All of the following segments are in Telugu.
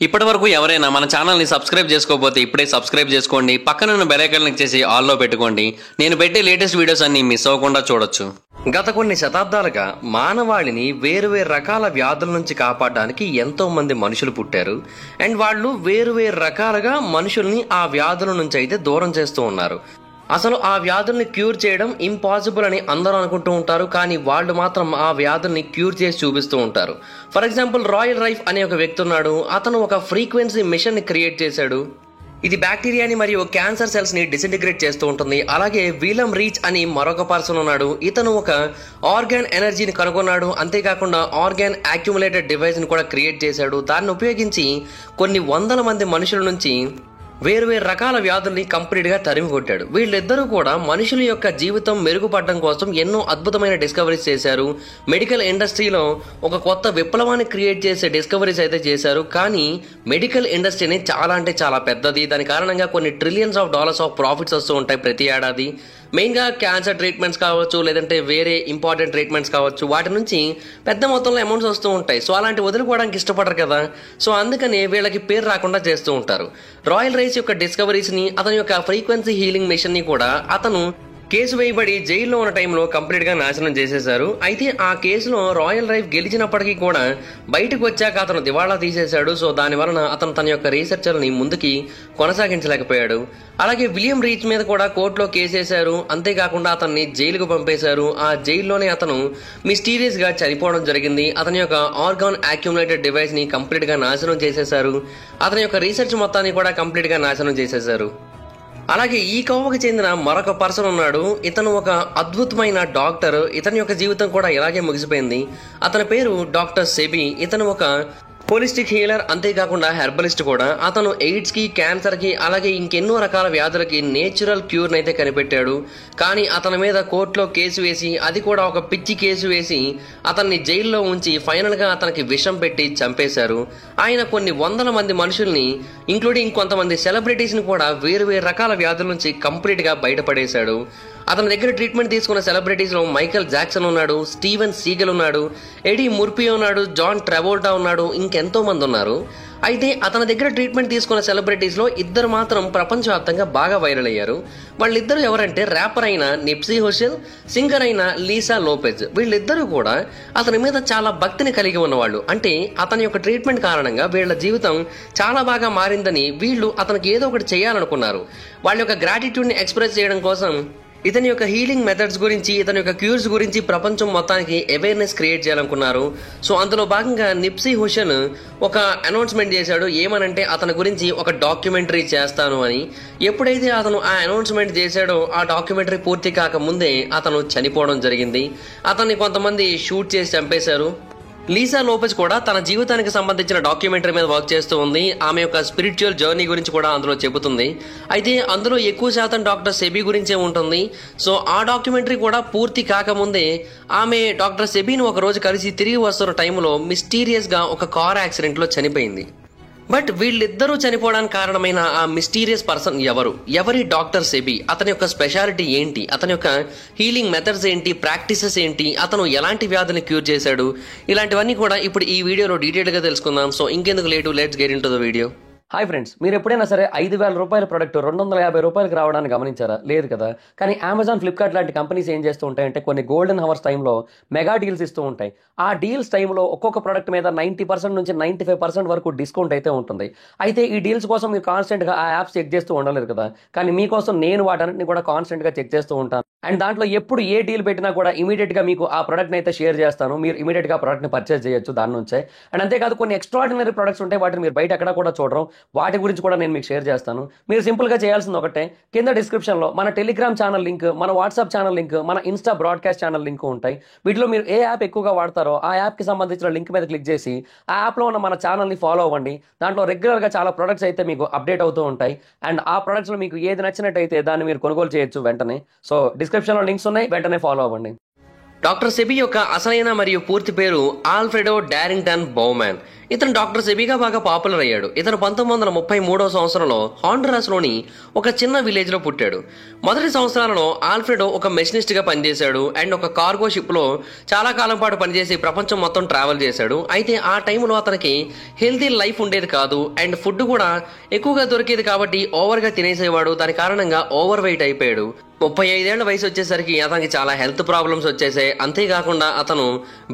ఇప్పటివరకు ఎవరైనా మన ఛానల్ని సబ్స్క్రైబ్ చేసుకోకపోతే ఇప్పుడే సబ్స్క్రైబ్ చేసుకోండి. పక్కనున్న బెల్ ఐకాన్ క్లిక్ చేసి ఆల్లో పెట్టుకోండి. నేను పెట్టే లేటెస్ట్ వీడియోస్ అన్ని మిస్ అవ్వకుండా చూడొచ్చు. గత కొన్ని శతాబ్దాలుగా మానవాళిని వేరువేరు రకాల వ్యాధుల నుంచి కాపాడడానికి ఎంతో మంది మనుషులు పుట్టారు. అండ్ వాళ్ళు వేరువేరు రకాలుగా మనుషుల్ని ఆ వ్యాధుల నుంచి అయితే దూరం చేస్తూ ఉన్నారు. అసలు ఆ వ్యాధుల్ని క్యూర్ చేయడం ఇంపాసిబుల్ అని అందరూ అనుకుంటూ ఉంటారు. కానీ వాళ్ళు మాత్రం ఆ వ్యాధుల్ని క్యూర్ చేసి చూపిస్తూ ఉంటారు. ఫర్ ఎగ్జాంపుల్ రాయల్ రైఫ్ అనే ఒక వ్యక్తి ఉన్నాడు. అతను ఒక ఫ్రీక్వెన్సీ మిషన్ని క్రియేట్ చేశాడు. ఇది బ్యాక్టీరియాని మరియు క్యాన్సర్ సెల్స్ ని డిసింటిగ్రేట్ చేస్తూ ఉంటుంది. అలాగే విలియం రీచ్ అని మరొక పర్సన్ ఉన్నాడు. ఇతను ఒక ఆర్గాన్ ఎనర్జీని కనుగొన్నాడు. అంతేకాకుండా ఆర్గాన్ అక్యుములేటెడ్ డివైస్ ని కూడా క్రియేట్ చేశాడు. దాన్ని ఉపయోగించి కొన్ని వందల మంది మనుషుల నుంచి వేరువేరు రకాల వ్యాధుల్ని కంప్లీట్గా తరిమి కొట్టాడు. వీళ్ళిద్దరూ కూడా మనుషుల యొక్క జీవితం మెరుగుపడడం కోసం ఎన్నో అద్భుతమైన డిస్కవరీస్ చేశారు. మెడికల్ ఇండస్ట్రీలో ఒక కొత్త విప్లవాన్ని క్రియేట్ చేసే డిస్కవరీస్ అయితే చేశారు. కానీ మెడికల్ ఇండస్ట్రీని చాలా అంటే చాలా పెద్దది. దాని కారణంగా కొన్ని trillions of dollars of profits వస్తూ ఉంటాయి ప్రతి ఏడాది. మెయిన్గా క్యాన్సర్ ట్రీట్మెంట్స్ కావచ్చు, లేదంటే వేరే ఇంపార్టెంట్ ట్రీట్మెంట్స్ కావచ్చు, వాటి నుంచి పెద్ద మొత్తంలో అమౌంట్స్ వస్తూ ఉంటాయి. సో అలాంటి వదులుకోవడానికి ఇష్టపడరు కదా. సో అందుకని వీళ్ళకి పేరు రాకుండా చేస్తూ ఉంటారు. రాయల్ రైస్ యొక్క డిస్కవరీస్ని, అతని యొక్క ఫ్రీక్వెన్సీ హీలింగ్ మిషన్ని కూడా అతను కేసు వేయబడి జైల్లో ఉన్న టైంలో కంప్లీట్గా నాశనం చేసేశారు. అయితే ఆ కేసులో రాయల్ రైఫ్ గెలిచినప్పటికీ కూడా బయటకు వచ్చాక అతను దివాళా తీసేశాడు. సో దాని వలన అతను తన యొక్క రీసెర్చ్ని ముందుకి కొనసాగించలేకపోయాడు. అలాగే విలియం రీచ్ మీద కూడా కోర్టులో కేసేశారు. అంతేకాకుండా అతన్ని జైలుకు పంపేశారు. ఆ జైల్లోనే అతను మిస్టీరియస్గా చనిపోవడం జరిగింది. అతని యొక్క ఆర్గాన్ అక్యుములేటెడ్ డివైస్ని కంప్లీట్గా నాశనం చేసేశారు. అతని యొక్క రీసెర్చ్ మొత్తాన్ని కూడా కంప్లీట్గా నాశనం చేసేశారు. అలాగే ఈ కోవకు చెందిన మరొక పర్సన్ ఉన్నాడు. ఇతను ఒక అద్భుతమైన డాక్టర్. ఇతని యొక్క జీవితం కూడా ఇలాగే ముగిసిపోయింది. అతని పేరు డాక్టర్ సెబీ. ఇతను ఒక హోలిస్టిక్ హీలర్, అంతేకాకుండా హెర్బలిస్ట్ కూడా. అతను ఎయిడ్స్ కి, క్యాన్సర్ కి, అలాగే ఇంకెన్నో రకాల వ్యాధులకి నేచురల్ క్యూర్ అయితే కనిపెట్టాడు. కానీ అతని మీద కోర్టులో కేసు వేసి, అది కూడా ఒక పిచ్చి కేసు వేసి అతన్ని జైల్లో ఉంచి ఫైనల్ గా అతనికి విషం పెట్టి చంపేశారు. ఆయన కొన్ని వందల మంది మనుషుల్ని, ఇంక్లూడింగ్ కొంతమంది సెలబ్రిటీస్ ని కూడా వేరు వేరు రకాల వ్యాధుల నుంచి కంప్లీట్ గా బయటపడేశాడు. అతని దగ్గర ట్రీట్మెంట్ తీసుకున్న సెలబ్రిటీస్ లో మైకేల్ జాక్సన్ ఉన్నాడు, స్టీవెన్ సీగల్ ఉన్నాడు, ఎడీ ముర్ఫీ ఉన్నాడు, జాన్ ట్రావోల్టా ఉన్నాడు, ఇంకెంతో మంది ఉన్నారు. అయితే అతని దగ్గర ట్రీట్మెంట్ తీసుకున్న సెలబ్రిటీస్ లో ఇద్దరు మాత్రం ప్రపంచవ్యాప్తంగా బాగా వైరల్ అయ్యారు. వాళ్ళిద్దరు ఎవరంటే ర్యాపర్ అయిన నిప్సీ హుస్సేన్, సింగర్ అయిన లీసా లోపెజ్. వీళ్ళిద్దరూ కూడా అతని మీద చాలా భక్తిని కలిగి ఉన్నవాళ్ళు. అంటే అతని యొక్క ట్రీట్మెంట్ కారణంగా వీళ్ళ జీవితం చాలా బాగా మారిందని వీళ్ళు అతనికి ఏదో ఒకటి చేయాలనుకున్నారు. వాళ్ళ యొక్క గ్రాటిట్యూడ్ ని ఎక్స్ప్రెస్ చేయడం కోసం ఇతని యొక్క హీలింగ్ మెథడ్స్ గురించి, ఇతని యొక్క క్యూర్స్ గురించి ప్రపంచం మొత్తానికి అవేర్నెస్ క్రియేట్ చేయాలనుకున్నారు. సో అందులో భాగంగా నిప్సీ హుస్సేన్ ఒక అనౌన్స్మెంట్ చేశాడు. ఏమనంటే అతని గురించి ఒక డాక్యుమెంటరీ చేస్తాను అని. ఎప్పుడైతే అతను ఆ అనౌన్స్మెంట్ చేశాడో ఆ డాక్యుమెంటరీ పూర్తి కాకముందే అతను చనిపోవడం జరిగింది. అతన్ని కొంతమంది షూట్ చేసి చంపేశారు. లీసా లోపెజ్ కూడా తన జీవితానికి సంబంధించిన డాక్యుమెంటరీ మీద వర్క్ చేస్తూ ఉంది. ఆమె యొక్క స్పిరిచువల్ జర్నీ గురించి కూడా అందులో చెబుతుంది. అయితే అందులో ఎక్కువ శాతం డాక్టర్ సెబీ గురించే ఉంటుంది. సో ఆ డాక్యుమెంటరీ కూడా పూర్తి కాకముందే ఆమె డాక్టర్ సెబీని ఒక రోజు కలిసి తిరిగి వస్తున్న టైంలో మిస్టీరియస్గా ఒక కార్ యాక్సిడెంట్లో చనిపోయింది. బట్ వీళ్ళిద్దరూ చనిపోవడానికి కారణమైన ఆ మిస్టీరియస్ పర్సన్ ఎవరి డాక్టర్ సెబీ? అతని యొక్క స్పెషాలిటీ ఏంటి? అతని యొక్క హీలింగ్ మెథడ్స్ ఏంటి? ప్రాక్టీసెస్ ఏంటి? అతను ఎలాంటి వ్యాధిని క్యూర్ చేశాడు? ఇలాంటివన్నీ కూడా ఇప్పుడు ఈ వీడియోలో డీటెయిల్గా తెలుసుకుందాం. సో ఇంకెందుకు late, let's get into the video. Hi friends, మీరు ఎప్పుడైనా సరే 5,000 రూపాయల ప్రొడక్ట్ 250 రూపాయలకు రావడాన్ని గమనించారా? లేదు కదా. కానీ అమెజాన్, ఫ్లిప్కార్ట్ లాంటి కంపెనీస్ ఏం చేస్తూ ఉంటాయంటే కొన్ని గోల్డెన్ హవర్స్ టైంలో మెగా డీల్స్ ఇస్తూ ఉంటాయి. ఆ డీల్స్ టైంలో ఒక్కొక్క ప్రొడక్ట్ మీద 90% నుంచి 95% వరకు డిస్కౌంట్ అయితే ఉంటుంది. అయితే ఈ డీల్స్ కోసం మీరు కాన్స్టెంట్గా ఆ యాప్స్ చెక్ చేస్తూ ఉండలేదు కదా. కానీ మీకోసం నేను వాటన్నిటిని కూడా కాన్స్టెంట్గా చెక్ చేస్తూ ఉంటాను. అండ్ దాంట్లో ఎప్పుడు ఏ డీల్ పెట్టినా కూడా ఇమీడియట్గా మీకు ఆ ప్రొడక్ట్ని అయితే షేర్ చేస్తాను. మీరు ఇమీడియట్గా ఆ ప్రొడక్ట్ని పర్చేస్ చేయొచ్చు దాని నుంచే. అండ్ అంతేకాదు కొన్ని ఎక్స్ట్రాడినరీ ప్రొడక్ట్స్ ఉంటాయి, వాటిని మీరు బయట ఎక్కడ కూడా చూడరు. వాటి గురించి కూడా నేను మీకు షేర్ చేస్తాను. మీరు సింపుల్గా చేయాల్సింది ఒకటే, కింద డిస్క్రిప్షన్లో మన టెలిగ్రామ్ ఛానల్ లింక్, మన వాట్సాప్ ఛానల్ లింక్, మన ఇన్స్టా బ్రాడ్కాస్ట్ ఛానల్ లింక్ ఉంటాయి. వీటిలో మీరు ఏ యాప్ ఎక్కువగా వాడతారో ఆ యాప్కి సంబంధించిన లింక్ మీద క్లిక్ చేసి ఆ యాప్లో ఉన్న మన ఛానల్ని ఫాలో అవ్వండి. దాంట్లో రెగ్యులర్గా చాలా ప్రొడక్ట్స్ అయితే మీకు అప్డేట్ అవుతూ ఉంటాయి. అండ్ ఆ ప్రొడక్ట్స్లో మీకు ఏది నచ్చినట్టయితే దాన్ని మీరు కొనుగోలు చేయొచ్చు వెంటనే. సో డిస్క్రిప్షన్లో లింక్స్ ఉన్నాయి, వెంటనే ఫాలో అవ్వండి. డాక్టర్ సెబీ యొక్క అసలైన మరియు పూర్తి పేరు ఆల్ఫ్రెడో డారింగ్టన్ బౌమాన్. ఇతను డాక్టర్ సెబీగా బాగా పాపులర్ అయ్యాడు. ఇతను 1933వ సంవత్సరంలో హాండురాస్లోని ఒక చిన్న విలేజ్లో పుట్టాడు. మొదటి సంవత్సరాలలో ఆల్ఫ్రెడో ఒక మెషినిస్ట్ గా పనిచేశాడు అండ్ ఒక కార్గో షిప్ లో చాలా కాలం పాటు పనిచేసి ప్రపంచం మొత్తం ట్రావెల్ చేశాడు. అయితే ఆ టైంలో అతనికి హెల్తీ లైఫ్ ఉండేది కాదు అండ్ ఫుడ్ కూడా ఎక్కువగా దొరికేది కాబట్టి ఓవర్ గా తినేసేవాడు. దాని కారణంగా ఓవర్ వెయిట్ అయిపోయాడు. 35 ఏళ్ల వయసు వచ్చేసరికి అతనికి చాలా హెల్త్ ప్రాబ్లమ్స్ వచ్చేసాయి. అంతేకాకుండా అతను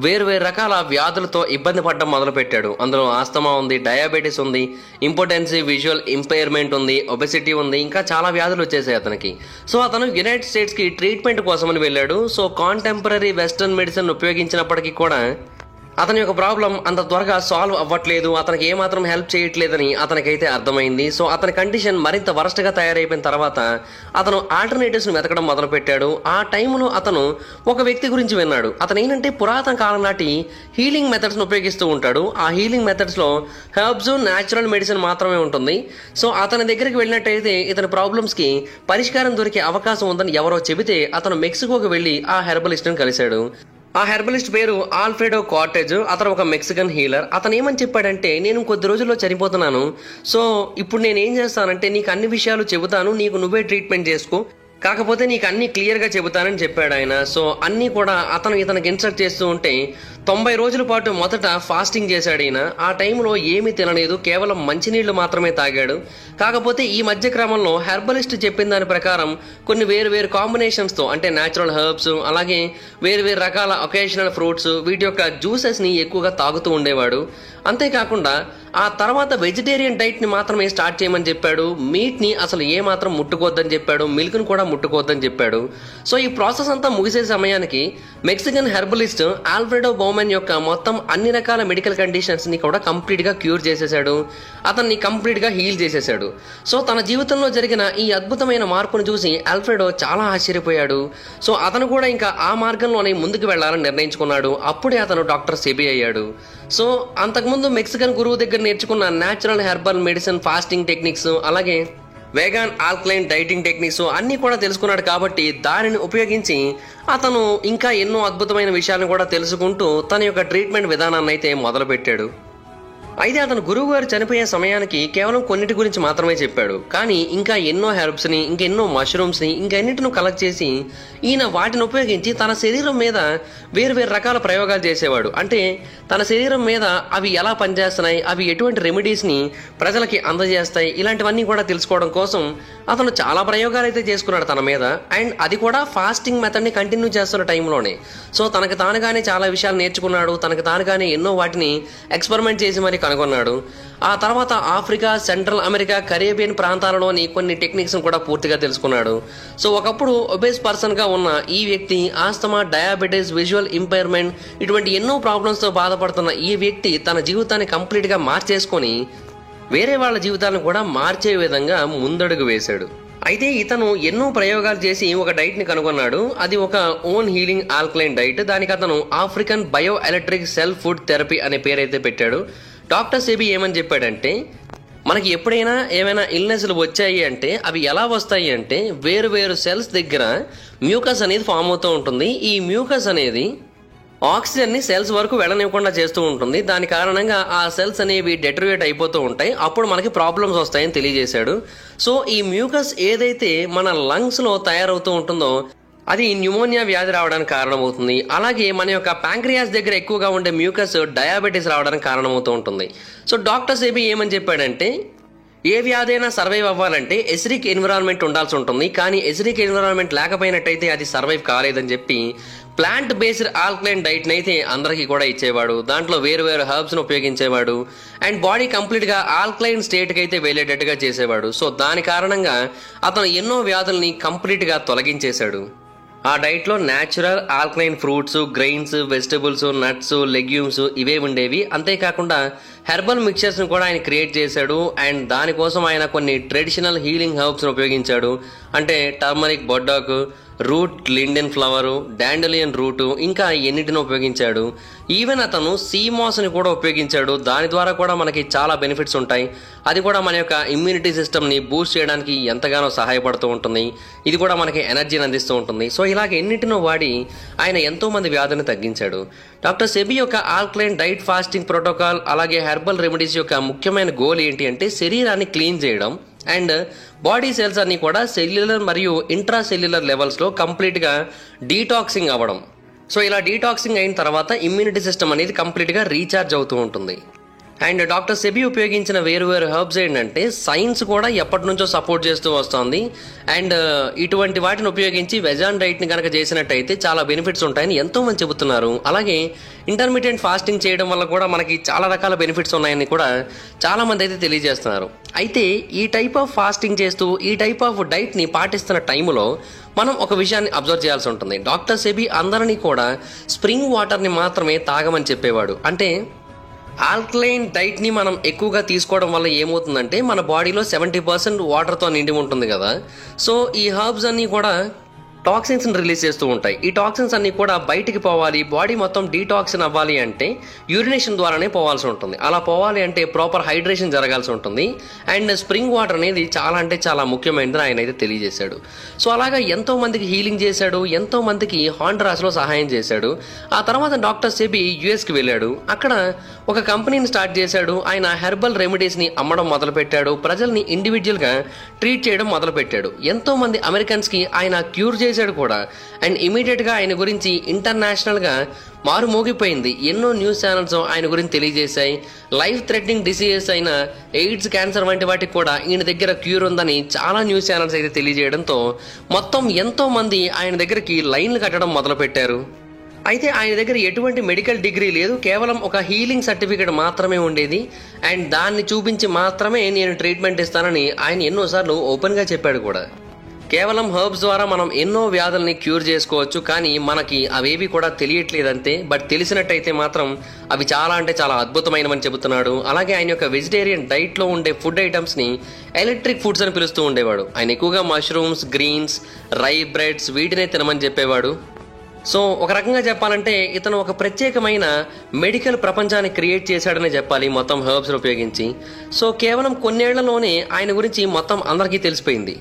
వేరు రకాల వ్యాధులతో ఇబ్బంది పడడం మొదలు పెట్టాడు. అందులో ఆస్తమా ఉంది, డయాబెటీస్ ఉంది, ఇంపార్టెన్సీ విజువల్ ఇంపైర్మెంట్ ఉంది, ఒబెసిటీ ఉంది, ఇంకా చాలా వ్యాధులు వచ్చేసాయి అతనికి. సో అతను యునైటెడ్ స్టేట్స్ కి ట్రీట్మెంట్ కోసమని వెళ్ళాడు. సో కాంటెంపరీ వెస్టర్న్ మెడిసిన్ ఉపయోగించినప్పటికీ కూడా అతని యొక్క ప్రాబ్లం అంత త్వరగా సాల్వ్ అవ్వట్లేదు, అతనికి ఏమాత్రం హెల్ప్ చేయట్లేదని అతనికైతే అర్థమైంది. సో అతని కండిషన్ మరింత వరస్ట్ గా తయారైపోయిన తర్వాత అతను ఆల్టర్నేటివ్స్ ని వెతకడం మొదలు పెట్టాడు. ఆ టైంలో అతను ఒక వ్యక్తి గురించి విన్నాడు. అతను ఏంటంటే పురాతన కాలం నాటి హీలింగ్ మెథడ్స్ ను ఉపయోగిస్తూ ఉంటాడు. ఆ హీలింగ్ మెథడ్స్ లో హెర్బ్స్, న్యాచురల్ మెడిసిన్ మాత్రమే ఉంటుంది. సో అతని దగ్గరికి వెళ్ళినట్టయితే ఇతని ప్రాబ్లమ్స్ కి పరిష్కారం దొరికే అవకాశం ఉందని ఎవరో చెబితే అతను మెక్సికోకి వెళ్లి ఆ హెర్బలిస్ట్ ని కలిశాడు. ఆ హెర్బలిస్ట్ పేరు ఆల్ఫ్రెడో కార్టెజ్. అతను ఒక మెక్సికన్ హీలర్. అతను ఏమని చెప్పాడంటే, నేను కొద్ది రోజుల్లో చనిపోతున్నాను, సో ఇప్పుడు నేను ఏం చేస్తానంటే నీకు అన్ని విషయాలు చెబుతాను, నీకు నువ్వే ట్రీట్మెంట్ చేసుకో, కాకపోతే నీకు అన్ని క్లియర్ గా చెబుతానని చెప్పాడు ఆయన. సో అన్ని కూడా ఇతనికి ఇన్స్ట్రక్ట్ చేస్తూ ఉంటే 90 రోజుల పాటు మొదట ఫాస్టింగ్ చేశాడు ఈయన. ఆ టైంలో ఏమీ తినలేదు, కేవలం మంచినీళ్లు మాత్రమే తాగాడు. కాకపోతే ఈ మధ్య క్రమంలో హెర్బలిస్ట్ చెప్పిన దాని ప్రకారం కొన్ని వేరు కాంబినేషన్స్ తో, అంటే న్యాచురల్ హెర్బ్స్, అలాగే వేరు రకాల ఒకేషనల్ ఫ్రూట్స్, వీటి యొక్క జ్యూసెస్ ని ఎక్కువగా తాగుతూ ఉండేవాడు. అంతేకాకుండా ఆ తర్వాత వెజిటేరియన్ డైట్ ని మాత్రమే స్టార్ట్ చేయమని చెప్పాడు. మీట్ ని అసలు ఏ మాత్రం ముట్టుకోవద్దని చెప్పాడు, మిల్క్ ని కూడా ముట్టుకోవద్దని చెప్పాడు. సో ఈ ప్రాసెస్ అంతా ముగిసే సమయానికి మెక్సికన్ హెర్బలిస్ట్ ఆల్ఫ్రెడో బౌమెన్ యొక్క మొత్తం అన్ని రకాల మెడికల్ కండిషన్స్ ని కూడా కంప్లీట్ గా క్యూర్ చేసేసాడు, అతన్ని కంప్లీట్ గా హీల్ చేసేసాడు. సో తన జీవితంలో జరిగిన ఈ అద్భుతమైన మార్పును చూసి ఆల్ఫ్రెడో చాలా ఆశ్చర్యపోయాడు. సో అతను కూడా ఇంకా ఆ మార్గంలోనే ముందుకు వెళ్లాలని నిర్ణయించుకున్నాడు. అప్పుడే అతను డాక్టర్ సెబీ అయ్యాడు. సో అంతకుముందు మెక్సికన్ గురువు దగ్గర నేర్చుకున్న natural herbal medicine, fasting techniques, అలాగే వేగాన్ ఆల్కలైన్ డైటింగ్ టెక్నిక్స్ అన్ని కూడా తెలుసుకున్నాడు. కాబట్టి దానిని ఉపయోగించి అతను ఇంకా ఎన్నో అద్భుతమైన విషయాలను కూడా తెలుసుకుంటూ తన యొక్క ట్రీట్మెంట్ విధానాన్ని అయితే మొదలు పెట్టాడు. అయితే అతను గురువు గారు చనిపోయే సమయానికి కేవలం కొన్నిటి గురించి మాత్రమే చెప్పాడు. కానీ ఇంకా ఎన్నో హెర్బ్స్ ని, ఇంకెన్నో మష్రూమ్స్ ని, ఇంకెన్నిటిని కలెక్ట్ చేసి ఈయన వాటిని ఉపయోగించి తన శరీరం మీద వేరు రకాల ప్రయోగాలు చేసేవాడు. అంటే తన శరీరం మీద అవి ఎలా పనిచేస్తున్నాయి, అవి ఎటువంటి రెమెడీస్ ని ప్రజలకి అందజేస్తాయి, ఇలాంటివన్నీ కూడా తెలుసుకోవడం కోసం అతను చాలా ప్రయోగాలు అయితే చేసుకున్నాడు తన మీద. అండ్ అది కూడా ఫాస్టింగ్ మెథడ్ ని కంటిన్యూ చేస్తున్న టైంలోనే. సో తనకు తానుగానే చాలా విషయాలు నేర్చుకున్నాడు, తనకు తానుగానే ఎన్నో వాటిని ఎక్స్పెరిమెంట్ చేసి మరి కనుగొన్నాడు. ఆ తర్వాత ఆఫ్రికా, సెంట్రల్ అమెరికా, కరేబియన్ ప్రాంతాలలోని కొన్ని టెక్నిక్స్ కూడా పూర్తిగా తెలుసుకున్నాడు. సో ఒకప్పుడు ఒబేస్ పర్సన్ గా ఉన్న ఈ వ్యక్తి ఆస్తమా, డయాబెటీస్, విజువల్ ఇంపైర్మెంట్ ఇటువంటి ఎన్నో ప్రాబ్లమ్స్ తో బాధపడుతున్న ఈ వ్యక్తి తన జీవితాన్ని కంప్లీట్ గా మార్చేసుకొని వేరే వాళ్ళ జీవితాలను కూడా మార్చే విధంగా ముందడుగు వేశాడు. అయితే ఇతను ఎన్నో ప్రయోగాలు చేసి ఒక డైట్ ని కనుగొన్నాడు. అది ఒక ఓన్ హీలింగ్ ఆల్కలైన్ డైట్. దానికి అతను African bio electric cell food therapy అనే పేరైతే పెట్టాడు. డాక్టర్ సెబీ ఏమని చెప్పాడంటే, మనకి ఎప్పుడైనా ఏమైనా ఇల్నెస్లు వచ్చాయి అంటే అవి ఎలా వస్తాయి అంటే వేరు సెల్స్ దగ్గర మ్యూకస్ అనేది ఫామ్ అవుతూ ఉంటుంది. ఈ మ్యూకస్ అనేది ఆక్సిజన్ ని సెల్స్ వరకు వెళ్ళనివ్వకుండా చేస్తూ ఉంటుంది. దాని కారణంగా ఆ సెల్స్ అనేవి డెటరియేట్ అయిపోతూ ఉంటాయి. అప్పుడు మనకి ప్రాబ్లమ్స్ వస్తాయని తెలియజేశాడు. సో ఈ మ్యూకస్ ఏదైతే మన లంగ్స్ లో తయారవుతూ ఉంటుందో అది న్యూమోనియా వ్యాధి రావడానికి కారణమవుతుంది. అలాగే మన యొక్క ప్యాంక్రియాస్ దగ్గర ఎక్కువగా ఉండే మ్యూకస్ డయాబెటీస్ రావడానికి కారణమవుతూ ఉంటుంది. సో డాక్టర్ సెబీ ఏమని చెప్పాడంటే, ఏ వ్యాధి అయినా సర్వైవ్ అవ్వాలంటే ఎసిడిక్ ఎన్విరాన్మెంట్ ఉండాల్సి ఉంటుంది. కానీ ఎసిడిక్ ఎన్విరాన్మెంట్ లేకపోయినట్టయితే అది సర్వైవ్ కాలేదని చెప్పి ప్లాంట్ బేస్డ్ ఆల్కలైన్ డైట్ అయితే అందరికీ కూడా ఇచ్చేవాడు. దాంట్లో వేరు హెర్బ్స్ ను ఉపయోగించేవాడు అండ్ బాడీ కంప్లీట్ గా ఆల్కలైన్ స్టేట్ కి అయితే వెళ్ళేటట్టుగా చేసేవాడు. సో దాని కారణంగా అతను ఎన్నో వ్యాధుల్ని కంప్లీట్ గా తొలగించేశాడు. ఆ డైట్ లో natural alkaline fruits, grains, vegetables, nuts, legumes ఇవే ఉండేవి. అంతేకాకుండా హెర్బల్ మిక్చర్స్ ను కూడా ఆయన క్రియేట్ చేశాడు. అండ్ దానికోసం ఆయన కొన్ని ట్రెడిషనల్ హీలింగ్ హెర్బ్స్ ను ఉపయోగించాడు. అంటే టర్మరిక్, బొడ్డాకు, root linden flower, dandelion root, ఇంకా ఎన్నిటిని ఉపయోగించాడు. ఈవెన్ అతను సీమాస్ని కూడా ఉపయోగించాడు. దాని ద్వారా కూడా మనకి చాలా బెనిఫిట్స్ ఉంటాయి. అది కూడా మన యొక్క ఇమ్యూనిటీ సిస్టమ్ని బూస్ట్ చేయడానికి ఎంతగానో సహాయపడుతూ ఉంటుంది. ఇది కూడా మనకి ఎనర్జీని అందిస్తూ ఉంటుంది. సో ఇలాగ ఎన్నిటినో వాడి ఆయన ఎంతో మంది వ్యాధులను తగ్గించాడు. డాక్టర్ సెబీ యొక్క ఆల్కలైన్ డైట్ ఫాస్టింగ్ ప్రోటోకాల్ అలాగే హెర్బల్ రెమెడీస్ యొక్క ముఖ్యమైన గోల్ ఏంటి అంటే శరీరాన్ని క్లీన్ చేయడం అండ్ బాడీ సెల్స్ అన్ని కూడా సెల్యులర్ మరియు ఇంట్రా సెల్యులర్ లెవెల్స్లో కంప్లీట్గా డీటాక్సింగ్ అవ్వడం. సో ఇలా డీటాక్సింగ్ అయిన తర్వాత ఇమ్యూనిటీ సిస్టమ్ అనేది కంప్లీట్గా రీఛార్జ్ అవుతూ ఉంటుంది. అండ్ డాక్టర్ సెబీ ఉపయోగించిన వేరు హెర్బ్స్ ఏంటంటే సైన్స్ కూడా ఎప్పటి నుంచో సపోర్ట్ చేస్తూ వస్తుంది. అండ్ ఇటువంటి వాటిని ఉపయోగించి వెజాన్ డైట్ని కనుక చేసినట్టయితే చాలా బెనిఫిట్స్ ఉంటాయని ఎంతో మంది చెబుతున్నారు. అలాగే ఇంటర్మీడియట్ ఫాస్టింగ్ చేయడం వల్ల కూడా మనకి చాలా రకాల బెనిఫిట్స్ ఉన్నాయని కూడా చాలా మంది అయితే తెలియజేస్తున్నారు. అయితే ఈ టైప్ ఆఫ్ ఫాస్టింగ్ చేస్తూ ఈ టైప్ ఆఫ్ డైట్ని పాటిస్తున్న టైంలో మనం ఒక విషయాన్ని అబ్జర్వ్ చేయాల్సి ఉంటుంది. డాక్టర్ సెబీ అందరినీ కూడా స్ప్రింగ్ వాటర్ని మాత్రమే తాగమని చెప్పేవాడు. అంటే ఆల్కలైన్ డైట్ని మనం ఎక్కువగా తీసుకోవడం వల్ల ఏమవుతుందంటే మన బాడీలో 70% వాటర్తో నిండి ఉంటుంది కదా. సో ఈ హర్బ్స్ అన్నీ కూడా టాక్సిన్స్ని రిలీజ్ చేస్తూ ఉంటాయి. ఈ టాక్సిన్స్ అన్నీ కూడా బయటికి పోవాలి, బాడీ మొత్తం డీటాక్సిన్ అవ్వాలి అంటే యూరినేషన్ ద్వారానే పోవాల్సి ఉంటుంది. అలా పోవాలి అంటే ప్రాపర్ హైడ్రేషన్ జరగాల్సి ఉంటుంది. అండ్ స్ప్రింగ్ వాటర్ అనేది చాలా అంటే చాలా ముఖ్యమైనదని ఆయన అయితే తెలియజేశాడు. సో అలాగా ఎంతో మందికి హీలింగ్ చేశాడు, ఎంతో మందికి హాండ్రాస్లో సహాయం చేశాడు. ఆ తర్వాత డాక్టర్ సెబీ యుఎస్కి వెళ్ళాడు. అక్కడ ఒక కంపెనీని స్టార్ట్ చేశాడు. ఆయన హెర్బల్ రెమెడీస్ని అమ్మడం మొదలుపెట్టాడు. ప్రజల్ని ఇండివిజువల్గా ట్రీట్ చేయడం మొదలుపెట్టాడు. ఎంతో మంది అమెరికన్స్కి ఆయన క్యూర్ చేశాడు కూడా. అండ్ ఇమీడియట్గా ఆయన గురించి ఇంటర్నేషనల్గా మారుమోగిపోయింది. ఎన్నో న్యూస్ ఛానల్స్ ఆయన గురించి తెలియజేశాయి. లైఫ్ థ్రెటనింగ్ డిసీజెస్ అయిన ఎయిడ్స్, క్యాన్సర్ వంటి వాటికి కూడా ఈయన దగ్గర క్యూర్ ఉందని చాలా న్యూస్ ఛానల్స్ అయితే తెలియజేయడంతో మొత్తం ఎంతో మంది ఆయన దగ్గరికి లైన్లు కట్టడం మొదలుపెట్టారు. అయితే ఆయన దగ్గర ఎటువంటి మెడికల్ డిగ్రీ లేదు, కేవలం ఒక హీలింగ్ సర్టిఫికేట్ మాత్రమే ఉండేది. అండ్ దాన్ని చూపించి మాత్రమే నేను ట్రీట్మెంట్ ఇస్తానని ఆయన ఎన్నోసార్లు ఓపెన్గా చెప్పాడు కూడా. కేవలం హర్బ్స్ ద్వారా మనం ఎన్నో వ్యాధుల్ని క్యూర్ చేసుకోవచ్చు, కానీ మనకి అవేవి కూడా తెలియట్లేదంతే. బట్ తెలిసినట్టయితే మాత్రం అవి చాలా అంటే చాలా అద్భుతమైనవని చెబుతున్నాడు. అలాగే ఆయన యొక్క వెజిటేరియన్ డైట్లో ఉండే ఫుడ్ ఐటమ్స్ని ఎలక్ట్రిక్ ఫుడ్స్ అని పిలుస్తూ ఉండేవాడు. ఆయన ఎక్కువగా మష్రూమ్స్, గ్రీన్స్, రై బ్రెడ్స్ వీటినే తినమని చెప్పేవాడు. సో ఒక రకంగా చెప్పాలంటే ఇతను ఒక ప్రత్యేకమైన మెడికల్ ప్రపంచాన్ని క్రియేట్ చేశాడని చెప్పాలి మొత్తం హెర్బ్స్ని ఉపయోగించి. సో కేవలం కొన్నేళ్లలోనే ఆయన గురించి మొత్తం అందరికీ తెలిసిపోయింది.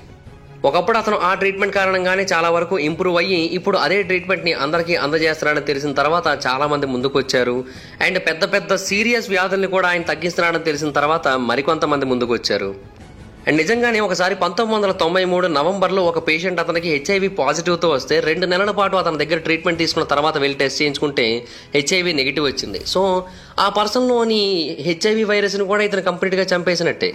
ఒకప్పుడు అతను ఆ ట్రీట్మెంట్ కారణంగానే చాలా వరకు ఇంప్రూవ్ అయ్యి ఇప్పుడు అదే ట్రీట్మెంట్ని అందరికీ అందజేస్తున్నాడని తెలిసిన తర్వాత చాలా మంది ముందుకు వచ్చారు. అండ్ పెద్ద పెద్ద సీరియస్ వ్యాధుల్ని కూడా ఆయన తగ్గిస్తున్నాడని తెలిసిన తర్వాత మరికొంతమంది ముందుకు వచ్చారు. అండ్ నిజంగానే ఒకసారి 1993 నవంబర్లో ఒక పేషెంట్ అతనికి హెచ్ఐవి పాజిటివ్తో వస్తే 2 నెలల పాటు అతని దగ్గర ట్రీట్మెంట్ తీసుకున్న తర్వాత వెళ్ళి టెస్ట్ చేయించుకుంటే హెచ్ఐవి నెగిటివ్ వచ్చింది. సో ఆ పర్సన్లోని హెచ్ఐవి వైరస్ని కూడా ఇతను కంప్లీట్గా చంపేసినట్టే.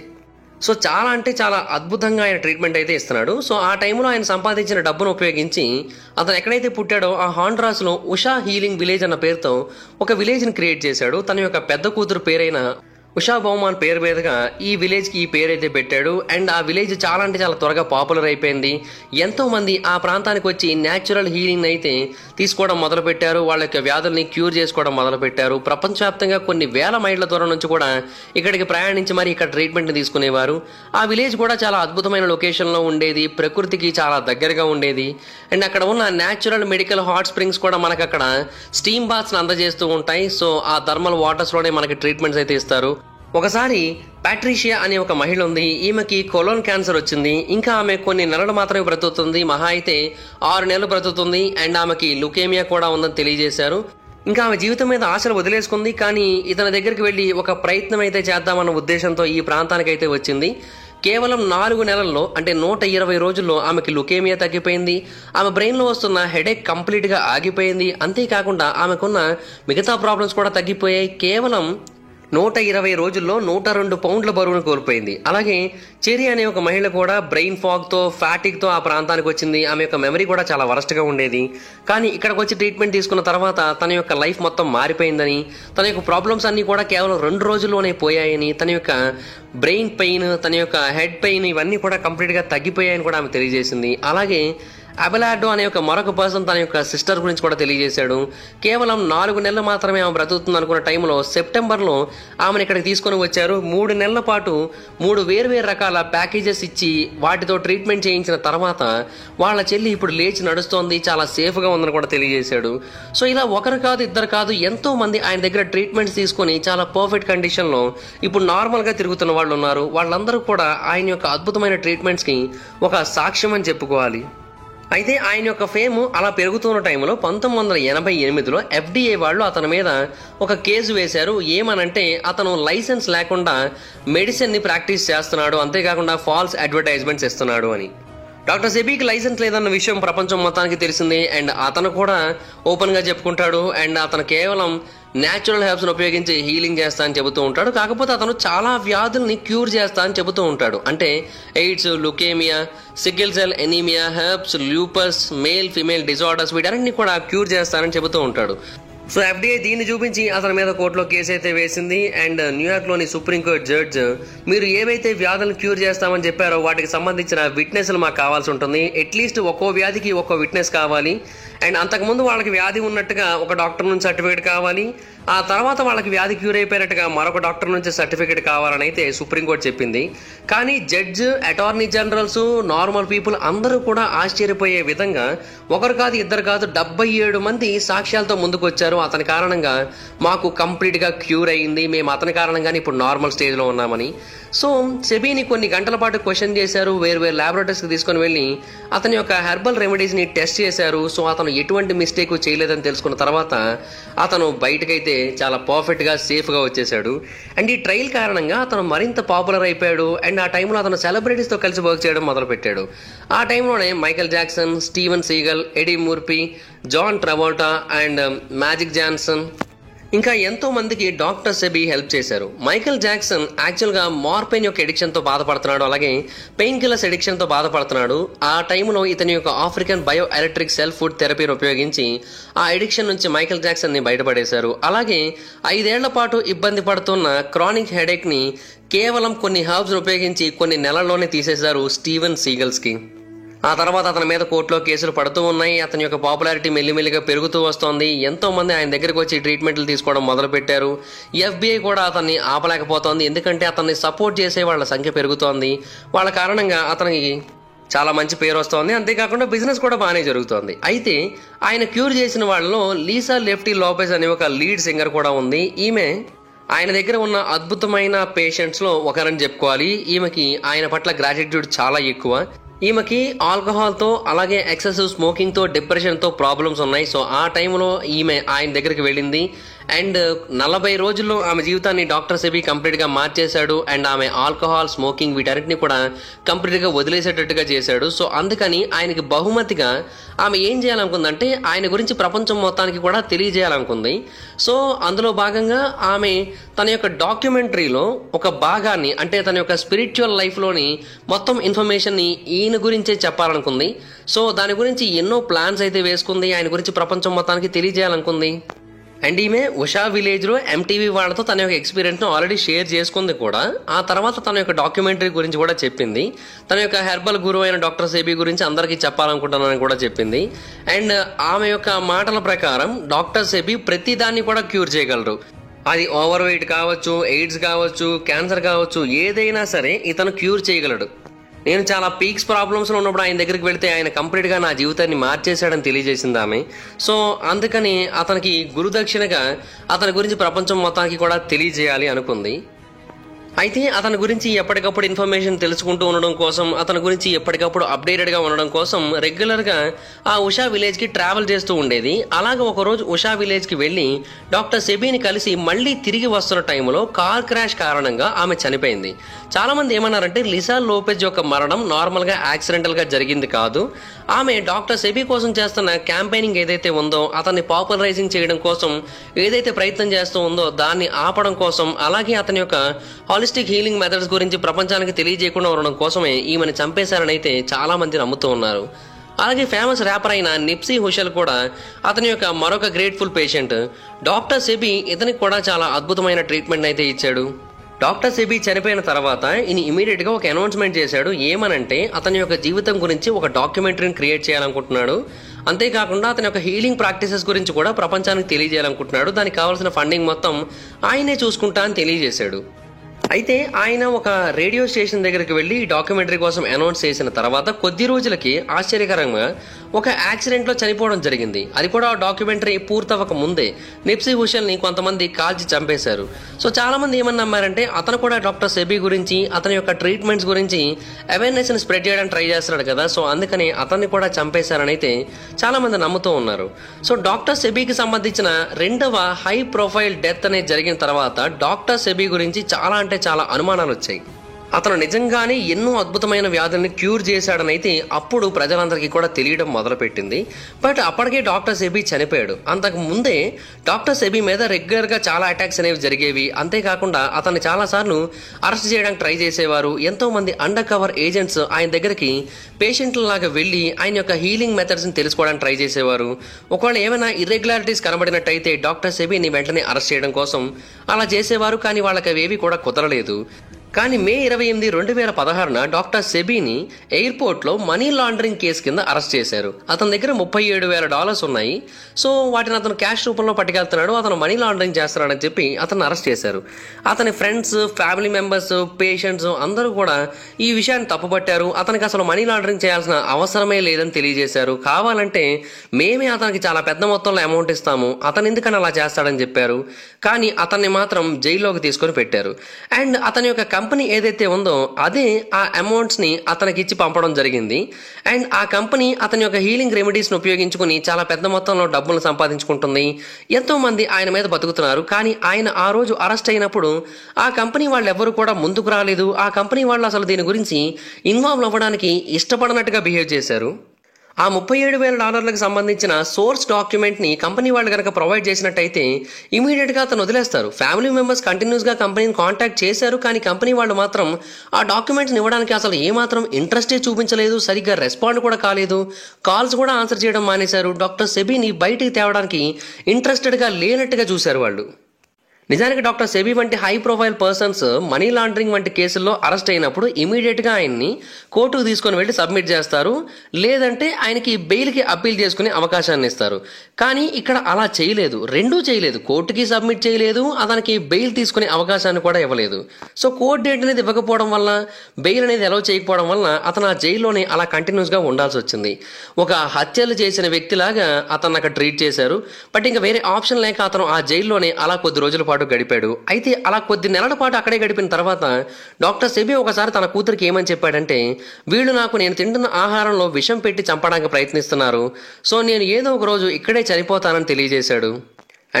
సో చాలా అంటే చాలా అద్భుతంగా ఆయన ట్రీట్మెంట్ అయితే ఇస్తున్నాడు. సో ఆ టైంలో ఆయన సంపాదించిన డబ్బును ఉపయోగించి అతను ఎక్కడైతే పుట్టాడో ఆ హాండ్రాస్లో ఉషా హీలింగ్ విలేజ్ అన్న పేరుతో ఒక విలేజ్ని క్రియేట్ చేశాడు. తన యొక్క పెద్ద కూతురు పేరైన ఉషా బౌమాన్ పేరు మీదుగా ఈ విలేజ్కి ఈ పేరు అయితే పెట్టాడు. అండ్ ఆ విలేజ్ చాలా అంటే చాలా త్వరగా పాపులర్ అయిపోయింది. ఎంతో మంది ఆ ప్రాంతానికి వచ్చి న్యాచురల్ హీలింగ్ అయితే తీసుకోవడం మొదలుపెట్టారు. వాళ్ళ యొక్క వ్యాధుల్ని క్యూర్ చేసుకోవడం మొదలుపెట్టారు. ప్రపంచవ్యాప్తంగా కొన్ని వేల మైళ్ళ దూరం నుంచి కూడా ఇక్కడికి ప్రయాణించి మరి ఇక్కడ ట్రీట్మెంట్ని తీసుకునేవారు. ఆ విలేజ్ కూడా చాలా అద్భుతమైన లొకేషన్లో ఉండేది, ప్రకృతికి చాలా దగ్గరగా ఉండేది. అండ్ అక్కడ ఉన్న న్యాచురల్ మెడికల్ హాట్ స్ప్రింగ్స్ కూడా మనకు అక్కడ స్టీమ్ బాత్స్ని అందజేస్తూ ఉంటాయి. సో ఆ థర్మల్ వాటర్స్లోనే మనకి ట్రీట్మెంట్స్ అయితే ఇస్తారు. ఒకసారి ప్యాట్రిషియా అనే ఒక మహిళ ఉంది. ఈమెకి కొలోన్ క్యాన్సర్ వచ్చింది. ఇంకా ఆమె కొన్ని నెలలు మాత్రమే బ్రతుకుతుంది, మహా అయితే 6 నెలలు బ్రతుకుతుంది. అండ్ ఆమెకి లుకేమియా కూడా ఉందని తెలియజేశారు. ఇంకా ఆమె జీవితం మీద ఆశలు వదిలేసుకుంది. కానీ ఇతని దగ్గరికి వెళ్ళి ఒక ప్రయత్నం అయితే చేద్దామన్న ఉద్దేశంతో ఈ ప్రాంతానికి అయితే వచ్చింది. కేవలం 4 నెలల్లో అంటే 120 రోజుల్లో ఆమెకి లుకేమియా తగ్గిపోయింది. ఆమె బ్రెయిన్లో వస్తున్న హెడేక్ కంప్లీట్గా ఆగిపోయింది. అంతేకాకుండా ఆమెకున్న మిగతా ప్రాబ్లమ్స్ కూడా తగ్గిపోయాయి. కేవలం 120 రోజుల్లో 102 పౌండ్ల బరువును కోల్పోయింది. అలాగే చెరీ అనే ఒక మహిళ కూడా బ్రెయిన్ ఫాగ్తో, ఫ్యాటిక్తో ఆ ప్రాంతానికి వచ్చింది. ఆమె యొక్క మెమరీ కూడా చాలా వరస్ట్గా ఉండేది. కానీ ఇక్కడికి వచ్చి ట్రీట్మెంట్ తీసుకున్న తర్వాత తన యొక్క లైఫ్ మొత్తం మారిపోయిందని, తన యొక్క ప్రాబ్లమ్స్ అన్నీ కూడా కేవలం 2 రోజుల్లోనే పోయాయని, తన యొక్క బ్రెయిన్ పెయిన్, తన యొక్క హెడ్ పెయిన్ ఇవన్నీ కూడా కంప్లీట్గా తగ్గిపోయాయని కూడా ఆమె తెలియజేసింది. అలాగే అబెలార్డో అనే ఒక మరొక పర్సన్ తన యొక్క సిస్టర్ గురించి కూడా తెలియజేశాడు. కేవలం 4 నెలలు మాత్రమే ఆమె బ్రతుకుతుంది అనుకున్న టైంలో సెప్టెంబర్లో ఆమెను ఇక్కడికి తీసుకొని వచ్చారు. 3 నెలల పాటు 3 వేరు రకాల ప్యాకేజెస్ ఇచ్చి వాటితో ట్రీట్మెంట్ చేయించిన తర్వాత వాళ్ళ చెల్లి ఇప్పుడు లేచి నడుస్తోంది, చాలా సేఫ్గా ఉందని కూడా తెలియజేశాడు. సో ఇలా ఒకరు కాదు ఇద్దరు కాదు ఎంతో మంది ఆయన దగ్గర ట్రీట్మెంట్స్ తీసుకొని చాలా పర్ఫెక్ట్ కండిషన్లో ఇప్పుడు నార్మల్గా తిరుగుతున్న వాళ్ళు ఉన్నారు. వాళ్ళందరూ కూడా ఆయన యొక్క అద్భుతమైన ట్రీట్మెంట్స్కి ఒక సాక్ష్యం అని చెప్పుకోవాలి. అయితే ఆయన యొక్క ఫేమ్ అలా పెరుగుతున్న టైంలో 1988లో FDA వాళ్ళు అతని మీద ఒక కేసు వేశారు. ఏమనంటే అతను లైసెన్స్ లేకుండా మెడిసిన్ని ప్రాక్టీస్ చేస్తున్నాడు, అంతేకాకుండా ఫాల్స్ అడ్వర్టైజ్మెంట్స్ ఇస్తున్నాడు అని. డాక్టర్ సెబీకి లైసెన్స్ లేదన్న విషయం ప్రపంచం మొత్తానికి తెలిసింది. అండ్ అతను కూడా ఓపెన్గా చెప్పుకుంటాడు. అండ్ అతను కేవలం న్యాచురల్ హెర్బ్స్ని ఉపయోగించి హీలింగ్ చేస్తా అని చెబుతూ ఉంటాడు. కాకపోతే అతను చాలా వ్యాధుల్ని క్యూర్ చేస్తా అని చెబుతూ ఉంటాడు. అంటే AIDS, leukaemia, sickle cell anaemia, herbs, lupus, male female disorders వీటన్నిటిని కూడా క్యూర్ చేస్తానని చెబుతూ ఉంటాడు. సో FDA దీన్ని చూపించి అతని మీద కోర్టులో కేసు అయితే వేసింది. అండ్ న్యూయార్క్లోని సుప్రీంకోర్టు జడ్జ్ మీరు ఏవైతే వ్యాధులను క్యూర్ చేస్తామని చెప్పారో వాటికి సంబంధించిన విట్నెస్లు మాకు కావాల్సి ఉంటుంది. అట్లీస్ట్ ఒక్కో వ్యాధికి ఒక్కో విట్నెస్ కావాలి. అండ్ అంతకుముందు వాళ్ళకి వ్యాధి ఉన్నట్టుగా ఒక డాక్టర్ నుంచి సర్టిఫికేట్ కావాలి. ఆ తర్వాత వాళ్ళకి వ్యాధి క్యూర్ అయిపోయినట్టుగా మరొక డాక్టర్ నుంచి సర్టిఫికేట్ కావాలని అయితే సుప్రీంకోర్టు చెప్పింది. కానీ judge, attorney generals, normal people అందరూ కూడా ఆశ్చర్యపోయే విధంగా ఒకరు కాదు ఇద్దరు కాదు 77 మంది సాక్ష్యాలతో ముందుకు వచ్చారు. అతని కారణంగా మాకు కంప్లీట్గా క్యూర్ అయ్యింది, మేము అతని కారణంగానే ఇప్పుడు నార్మల్ స్టేజ్లో ఉన్నామని. సో సెబీని కొన్ని గంటల పాటు క్వశ్చన్ చేశారు. వేరు ల్యాబొరేటరీస్కి తీసుకొని వెళ్ళి అతని యొక్క హెర్బల్ రెమెడీస్ని టెస్ట్ చేశారు. సో అతను ఎటువంటి మిస్టేక్ చేయలేదని తెలుసుకున్న తర్వాత అతను బయటకైతే చాలా పర్ఫెక్ట్గా సేఫ్గా వచ్చేసాడు. అండ్ ఈ ట్రయల్ కారణంగా అతను మరింత పాపులర్ అయిపోయాడు. అండ్ ఆ టైంలో అతను సెలబ్రిటీస్తో కలిసి వర్క్ చేయడం మొదలుపెట్టాడు. ఆ టైంలోనే Michael Jackson, Steven Seagal, Eddie Murphy, John Travolta and Magic Johnson ఇంకా ఎంతో మందికి డాక్టర్ సెబీ హెల్ప్ చేశారు. మైకేల్ జాక్సన్ యాక్చువల్గా మార్పెయిన్ యొక్క ఎడిక్షన్తో బాధపడుతున్నాడు, అలాగే పెయిన్ కిల్లర్స్ ఎడిక్షన్తో బాధపడుతున్నాడు. ఆ టైంలో ఇతని యొక్క African bio electric cell food థెరపీని ఉపయోగించి ఆ ఎడిక్షన్ నుంచి మైకేల్ జాక్సన్ని బయటపడేశారు. అలాగే 5 ఏళ్ల పాటు ఇబ్బంది పడుతున్న క్రానిక్ హెడేక్ని కేవలం కొన్ని హర్బ్స్ని ఉపయోగించి కొన్ని నెలల్లోనే తీసేశారు స్టీవెన్ సీగల్స్కి. ఆ తర్వాత అతని మీద కోర్టులో కేసులు పడుతూ ఉన్నాయి. అతని యొక్క పాపులారిటీ మెల్లిమెల్లిగా పెరుగుతూ వస్తోంది. ఎంతో మంది ఆయన దగ్గరికి వచ్చి ట్రీట్మెంట్లు తీసుకోవడం మొదలుపెట్టారు. FBI కూడా అతన్ని ఆపలేకపోతోంది, ఎందుకంటే అతన్ని సపోర్ట్ చేసే వాళ్ళ సంఖ్య పెరుగుతోంది. వాళ్ళ కారణంగా అతనికి చాలా మంచి పేరు వస్తోంది, అంతేకాకుండా బిజినెస్ కూడా బాగానే జరుగుతోంది. అయితే ఆయన క్యూర్ చేసిన వాళ్ళలో లీసా లెఫ్టీ లోపెజ్ అనే ఒక లీడ్ సింగర్ కూడా ఉంది. ఈమె ఆయన దగ్గర ఉన్న అద్భుతమైన పేషెంట్స్లో ఒకరని చెప్పుకోవాలి. ఈమెకి ఆయన పట్ల గ్రాటిట్యూడ్ చాలా ఎక్కువ. ఈమెకి ఆల్కహాల్తో అలాగే ఎక్సెసివ్ స్మోకింగ్తో డిప్రెషన్తో ప్రాబ్లమ్స్ ఉన్నాయి. సో ఆ టైంలో ఈమె ఆయన దగ్గరికి వెళ్ళింది. అండ్ 40 రోజుల్లో ఆమె జీవితాన్ని డాక్టర్ సెబీ కంప్లీట్గా మార్చేశాడు. అండ్ ఆమె ఆల్కహాల్, స్మోకింగ్ వీటన్నిటిని కూడా కంప్లీట్గా వదిలేసేటట్టుగా చేశాడు. సో అందుకని ఆయనకి బహుమతిగా ఆమె ఏం చేయాలనుకుందంటే ఆయన గురించి ప్రపంచం మొత్తానికి కూడా తెలియజేయాలనుకుంది. సో అందులో భాగంగా ఆమె తన యొక్క డాక్యుమెంటరీలో ఒక భాగాన్ని, అంటే తన యొక్క స్పిరిచువల్ లైఫ్లోని మొత్తం ఇన్ఫర్మేషన్ని ఈయన గురించే చెప్పాలనుకుంది. సో దాని గురించి ఎన్నో ప్లాన్స్ అయితే వేసుకుంది, ఆయన గురించి ప్రపంచం మొత్తానికి తెలియజేయాలనుకుంది. అండ్ ఈమె ఉషా విలేజ్లో MTV వాళ్ళతో తన యొక్క ఎక్స్పీరియన్స్ను ఆల్రెడీ షేర్ చేసుకుంది కూడా. ఆ తర్వాత తన యొక్క డాక్యుమెంటరీ గురించి కూడా చెప్పింది. తన యొక్క హెర్బల్ గురువు అయిన డాక్టర్ సెబీ గురించి అందరికీ చెప్పాలనుకుంటున్నానని కూడా చెప్పింది. అండ్ ఆమె యొక్క మాటల ప్రకారం డాక్టర్ సెబీ ప్రతి దాన్ని కూడా క్యూర్ చేయగలరు. అది ఓవర్ వెయిట్ కావచ్చు, ఎయిడ్స్ కావచ్చు, క్యాన్సర్ కావచ్చు, ఏదైనా సరే ఇతను క్యూర్ చేయగలడు. నేను చాలా పీక్స్ ప్రాబ్లమ్స్లో ఉన్నప్పుడు ఆయన దగ్గరికి వెళితే ఆయన కంప్లీట్గా నా జీవితాన్ని మార్చేశాడని తెలియజేసింది ఆమె. సో అందుకని అతనికి గురుదక్షిణగా అతని గురించి ప్రపంచం మొత్తానికి కూడా తెలియజేయాలి అనుకుంది. అయితే అతని గురించి ఎప్పటికప్పుడు ఇన్ఫర్మేషన్ తెలుసుకుంటూ ఉండడం కోసం, అతని గురించి ఎప్పటికప్పుడు అప్డేటెడ్గా ఉండడం కోసం రెగ్యులర్గా ఆ ఉషా విలేజ్కి ట్రావెల్ చేస్తూ ఉండేది. అలాగే ఒకరోజు ఉషా విలేజ్కి వెళ్ళి డాక్టర్ సెబీని కలిసి మళ్ళీ తిరిగి వస్తున్న టైంలో కార్ క్రాష్ కారణంగా ఆమె చనిపోయింది. చాలామంది ఏమన్నారంటే లిసా లోపెజ్ యొక్క మరణం నార్మల్గా యాక్సిడెంటల్గా జరిగింది కాదు. ఆమె డాక్టర్ సెబీ కోసం చేస్తున్న క్యాంపెయినింగ్ ఏదైతే ఉందో, అతన్ని పాపులరైజింగ్ చేయడం కోసం ఏదైతే ప్రయత్నం చేస్తూ ఉందో దాన్ని ఆపడం కోసం, అలాగే అతని యొక్క హాలిస్టిక్ హీలింగ్ మెథడ్స్ గురించి ప్రపంచానికి తెలియజేయకుండా ఉండడం కోసమే ఈమెను చంపేశారని అయితే చాలా మంది నమ్ముతూ ఉన్నారు. అలాగే ఫేమస్ ర్యాపర్ అయిన నిప్సీ హుషల్ కూడా అతని యొక్క మరొక గ్రేట్ఫుల్ పేషెంట్. డాక్టర్ సెబీ ఇతనికి కూడా చాలా అద్భుతమైన ట్రీట్మెంట్ అయితే ఇచ్చాడు. డాక్టర్ సెబీ చనిపోయిన తర్వాత ఈయన ఇమీడియట్ గా ఒక అనౌన్స్మెంట్ చేశాడు. ఏమనంటే అతని యొక్క జీవితం గురించి ఒక డాక్యుమెంటరీని క్రియేట్ చేయాలనుకుంటున్నాడు. అంతేకాకుండా అతని యొక్క హీలింగ్ ప్రాక్టీసెస్ గురించి కూడా ప్రపంచానికి తెలియజేయాలనుకుంటున్నాడు. దానికి కావాల్సిన ఫండింగ్ మొత్తం ఆయనే చూసుకుంటా అని తెలియజేశాడు. అయితే ఆయన ఒక రేడియో స్టేషన్ దగ్గరికి వెళ్లి ఈ డాక్యుమెంటరీ కోసం అనౌన్స్ చేసిన తర్వాత కొద్ది రోజులకి ఆశ్చర్యకరంగా ఒక యాక్సిడెంట్ లో చనిపోవడం జరిగింది. అది కూడా ఆ డాక్యుమెంటరీ పూర్తవక ముందే నిప్సీ హుసెన్ ని కొంతమంది కాల్చి చంపేశారు. సో చాలా మంది ఏమని నమ్మారంటే అతను కూడా డాక్టర్ సెబీ గురించి, అతని యొక్క ట్రీట్మెంట్స్ గురించి అవేర్నెస్ ని స్ప్రెడ్ చేయడానికి ట్రై చేస్తున్నాడు కదా, సో అందుకని అతన్ని కూడా చంపేశారని అయితే చాలా మంది నమ్ముతూ ఉన్నారు. సో డాక్టర్ సెబీకి సంబంధించిన రెండవ హై ప్రొఫైల్ డెత్ అనేది జరిగిన తర్వాత డాక్టర్ సెబీ గురించి చాలా అనుమానాలు వచ్చాయి. అతను నిజంగానే ఎన్నో అద్భుతమైన వ్యాధుల్ని క్యూర్ చేశాడనైతే అప్పుడు ప్రజలందరికీ కూడా తెలియడం మొదలుపెట్టింది. బట్ అప్పటికే డాక్టర్ సెబీ చనిపోయాడు. అంతకు ముందే డాక్టర్ సెబీ మీద రెగ్యులర్ గా చాలా అటాక్స్ అనేవి జరిగేవి. అంతేకాకుండా అతన్ని చాలా సార్లు అరెస్ట్ చేయడానికి ట్రై చేసేవారు. ఎంతో మంది అండర్ కవర్ ఏజెంట్స్ ఆయన దగ్గరికి పేషెంట్ల లాగా వెళ్లి ఆయన యొక్క హీలింగ్ మెథడ్స్ ని తెలుసుకోవడానికి ట్రై చేసేవారు. ఒకవేళ ఏమైనా ఇర్రెగ్యులారిటీస్ కనబడినట్టయితే డాక్టర్ సెబీని వెంటనే అరెస్ట్ చేయడం కోసం అలా చేసేవారు. కానీ వాళ్ళకి అవేవి కూడా కుదరలేదు. కానీ మే 28, 2016 డాక్టర్ సెబీని ఎయిర్పోర్ట్ లో మనీ లాండరింగ్ కేసు కింద అరెస్ట్ చేశారు. అతని దగ్గర $37,000 ఉన్నాయి. సో వాటిని అతను క్యాష్ రూపంలో పట్టుకెళ్తున్నాడు, అతను మనీ లాండరింగ్ చేస్తున్నాడని చెప్పి అతను అరెస్ట్ చేశారు. అతని ఫ్రెండ్స్, ఫ్యామిలీ మెంబర్స్, పేషెంట్స్ అందరూ కూడా ఈ విషయాన్ని తప్పుపట్టారు. అతనికి అసలు మనీ లాండరింగ్ చేయాల్సిన అవసరమే లేదని తెలియజేశారు. కావాలంటే మేమే అతనికి చాలా పెద్ద మొత్తంలో అమౌంట్ ఇస్తాము, అతను ఎందుకని అలా చేస్తాడని చెప్పారు. కానీ అతన్ని మాత్రం జైల్లోకి తీసుకొని పెట్టారు. అండ్ అతని యొక్క కంపెనీ ఏదైతే ఉందో అదే ఆ అమౌంట్స్ ని అతనికి ఇచ్చి పంపడం జరిగింది. అండ్ ఆ కంపెనీ అతని యొక్క హీలింగ్ రెమెడీస్ ని ఉపయోగించుకుని చాలా పెద్ద మొత్తంలో డబ్బులు సంపాదించుకుంటుంది. ఎంతో మంది ఆయన మీద బతుకుతున్నారు. కానీ ఆయన ఆ రోజు అరెస్ట్ అయినప్పుడు ఆ కంపెనీ వాళ్ళు ఎవరు కూడా ముందుకు రాలేదు. ఆ కంపెనీ వాళ్ళు అసలు దీని గురించి ఇన్వాల్వ్ అవ్వడానికి ఇష్టపడనట్టుగా బిహేవ్ చేశారు. ఆ $37,000 సంబంధించిన సోర్స్ డాక్యుమెంట్ ని కంపెనీ వాళ్ళు కనుక ప్రొవైడ్ చేసినట్టయితే ఇమీడియట్ గా అతను వదిలేస్తారు. ఫ్యామిలీ మెంబర్స్ కంటిన్యూస్ గా కంపెనీని కాంటాక్ట్ చేశారు. కానీ కంపెనీ వాళ్ళు మాత్రం ఆ డాక్యుమెంట్స్ ఇవ్వడానికి అసలు ఏమాత్రం ఇంట్రెస్టే చూపించలేదు, సరిగ్గా రెస్పాండ్ కూడా కాలేదు, కాల్స్ కూడా ఆన్సర్ చేయడం మానేశారు. డాక్టర్ సెబీని బయటికి తేవడానికి ఇంట్రెస్టెడ్ గా లేనట్టుగా చూశారు వాళ్ళు. నిజానికి డాక్టర్ సెబీ వంటి high profile persons money laundering వంటి కేసుల్లో అరెస్ట్ అయినప్పుడు ఇమీడియట్ గా ఆయన్ని కోర్టుకు తీసుకొని వెళ్ళి సబ్మిట్ చేస్తారు, లేదంటే ఆయనకి బెయిల్కి అప్పీల్ చేసుకునే అవకాశాన్ని ఇస్తారు. కానీ ఇక్కడ అలా చేయలేదు, రెండూ చేయలేదు. కోర్టుకి సబ్మిట్ చేయలేదు, అతనికి బెయిల్ తీసుకునే అవకాశాన్ని కూడా ఇవ్వలేదు. సో కోర్టు డేట్ అనేది ఇవ్వకపోవడం వల్ల, బెయిల్ అనేది అలౌ చేయకపోవడం వల్ల అతను ఆ జైల్లోనే అలా కంటిన్యూస్ గా ఉండాల్సి వచ్చింది. ఒక హత్యలు చేసిన వ్యక్తిలాగా అతను అక్కడ ట్రీట్ చేశారు. బట్ ఇంకా వేరే ఆప్షన్ లేక అతను ఆ జైల్లోనే అలా కొద్ది రోజుల పాటు గడిపాడు. అయితే అలా కొద్ది నెలల పాటు అక్కడే గడిపిన తర్వాత డాక్టర్ సెబీ ఒకసారి తన కూతురికి ఏమని చెప్పాడంటే, వీళ్ళు నాకు నేను తింటున్న ఆహారంలో విషం పెట్టి చంపడానికి ప్రయత్నిస్తున్నారు, సో నేను ఏదో ఒక రోజు ఇక్కడే చనిపోతానని తెలియజేశాడు.